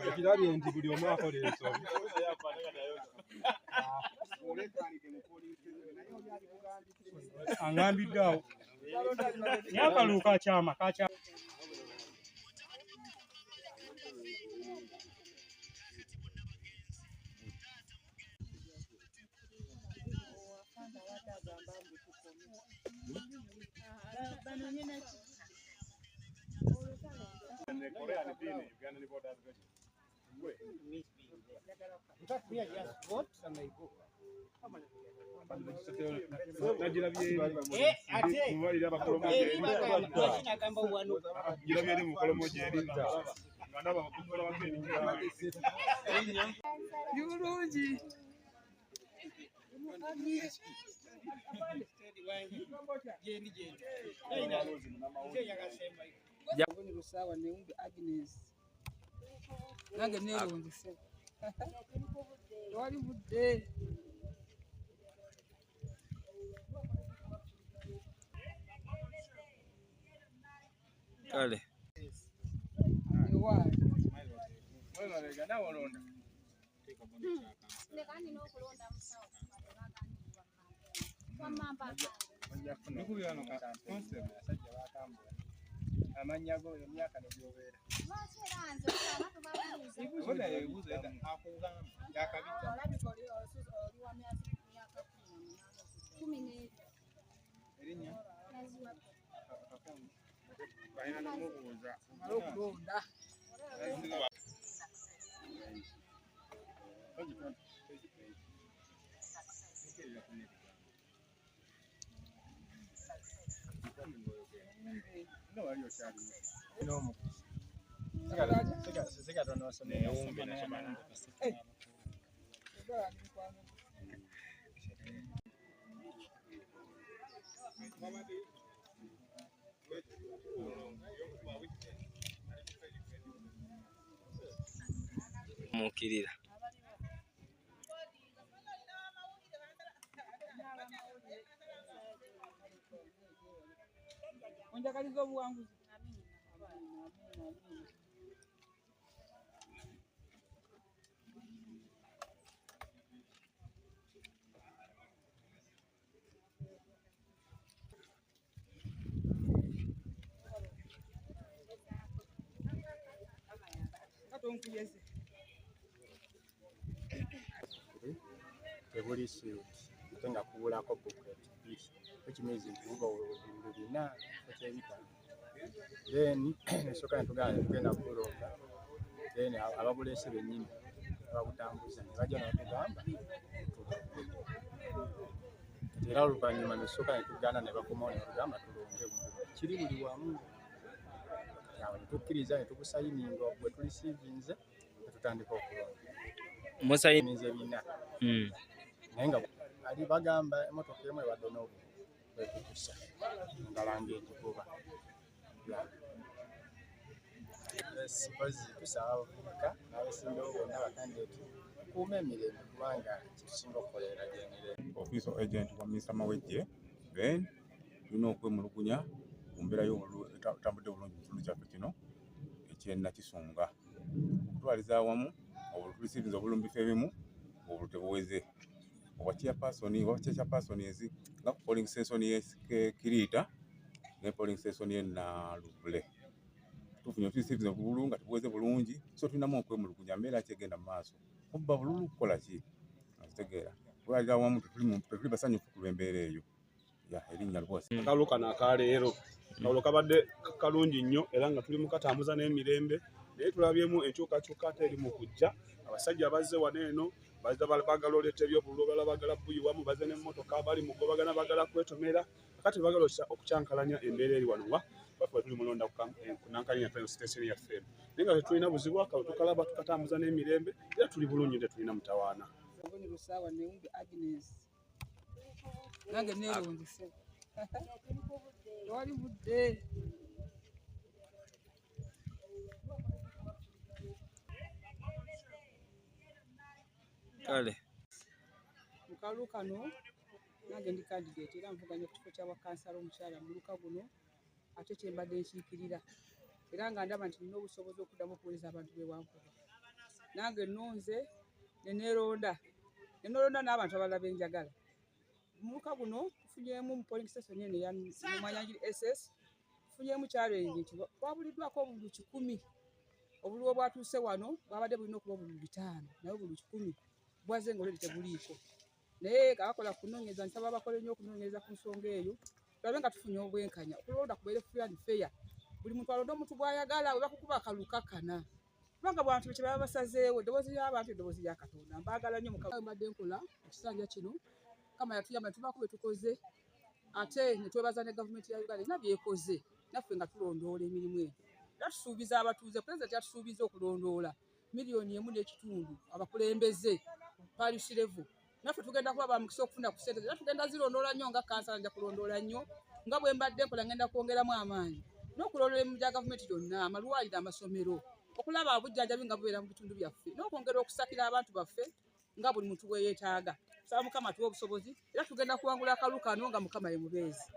Ekirabye nti buli omu akola ensobi. Angambidde awo. Naye akalulu kakyama kakyama. Kale. Amanya go emyaka n'ebyobeera. Mukirira. Onjakaliza obuwanguzi. Ebulisi ate nga kubulako booklet bbiri ekimezi nti buba bina ekyebitano then nesooka netugenda tugenda kulonda then ababulesi bennyini ababutambuza ne bajja nebatugamba era oluvannyuma nesooka netuganda ne bakomawo netugamba tulonde kiri buli wamu awo netukkiriza netukusayininga bwe tulisiivinze netutandika okulonda musayininze bina naye nga ali bagamba emotoka emu ebadde n'obwekukusa endala ng'egigoba sipozi tusaba abavubuka n'abasingawo bonna bakandideti tukuuma emirembe kubanga kitusinga okukolera gy'emirembe. Official agent wa Minisita Mawejje then tulina okwemulugunya ku mbeera etambudde bulungi mu kitundu kyaffe kino ekyennakisunga okutwaliza awamu obulisiivinza obulumbi bifo ebimu obulu tebuweze oba chairperson ezi nga ku polling station ye Kiriita ne polling station ye Nalubule tufunye obulisiivinza obululu nga tebuweze bulungi so tulinamu okwemulugunya mbeera ki egenda mu maaso kubba bululu kukola ki akitegeera twalira awamu tetuli basanyufu ku lw'embeera eyo erinnya Lwosi. Akalulu kano akaleero kalulu kabadde kalungi nnyo era nga tuli mu katambuza n'emirembe naye tulabyemu enkyukakyuka ate eri mu kujja abasajja bazze wano eno bagala oleeta ebyobululu bala bagala buyiwamu bazze n'emmotoka bali mu gobagana bagala kwetomera kakati bagala okukyankalanya embeera eri wano baffe tuli mulonda ku Nankalinya Petrol Station yaffe naye nga tetulina buzibu akalulu tukalaba tukatambuza n'emirembe era tuli bulungi nte tulina mutawaana. Nange neerondese tewali budde kale mu kalulu kano nange ndi kandidate era nvuganya ku kifo kya bwakansala omukyala mu luka guno ate kyembadde nkiikirira era nga ndaba nti nina obusobozi okuddamu okuweereza abantu b'ewankuba. Nange nnonze ne neeronda n'abantu abalala benjagala. Omuluka guno tufunyeemu mu polling station eno eya Mwanyanjiri SS, tufunyeemu challenge nti twabuliddwako obululu 100. Obululu obwatuuse wano bwabadde bulina okuba obululu 5, naye obululu 100 bwaze ng'olwedi tebuliiko. Naye abakola kunoonyereza nsaba abakola ennyo okunoonyereza ku nsonga eyo, tulabe nga tufunye obwenkanya. Okulonda kubeere fair and fair. Buli muntu alonda omuntu gw'ayagala, we bakukuba akalulu kakkana. Kubanga abantu kye baba basazeewo, eddoboozi ly'abantu eddoboozi lya Katonda. Mbaagala nnyo Mukama. Mbadde nkola ekisanja kino, Mukama yatuyamba ne tubaako bye tukoze, ate ne twebaza ne gavumenti ya Uganda erina byekoze, naffe nga tulondoola emirimu egyo. Era tusuubiza abatuuze, pulezidenti yatusuubiza okulondoola miliyoni 1.5 abakulembeze parish level. Naffe tugenda kuba bamukisa okufuna ku ssente, era tugenda zirondoola nnyo nga kansala, nja kulondoola nnyo nga bwe mbadde nkola, ngenda kwongeramu amaanyi n'okulondoola emirimu gya gavumenti gyonna, amalwaliro, amasomero, okulaba obujjanjabi nga bubeera mu bitundu byaffe, n'okwongera okusakira abantu baffe nga buli muntu bwe yeetaaga. Nsaba Mukama atuwe obusobozi, era tugenda kuwangula akalulu kano nga Mukama ye mubeezi.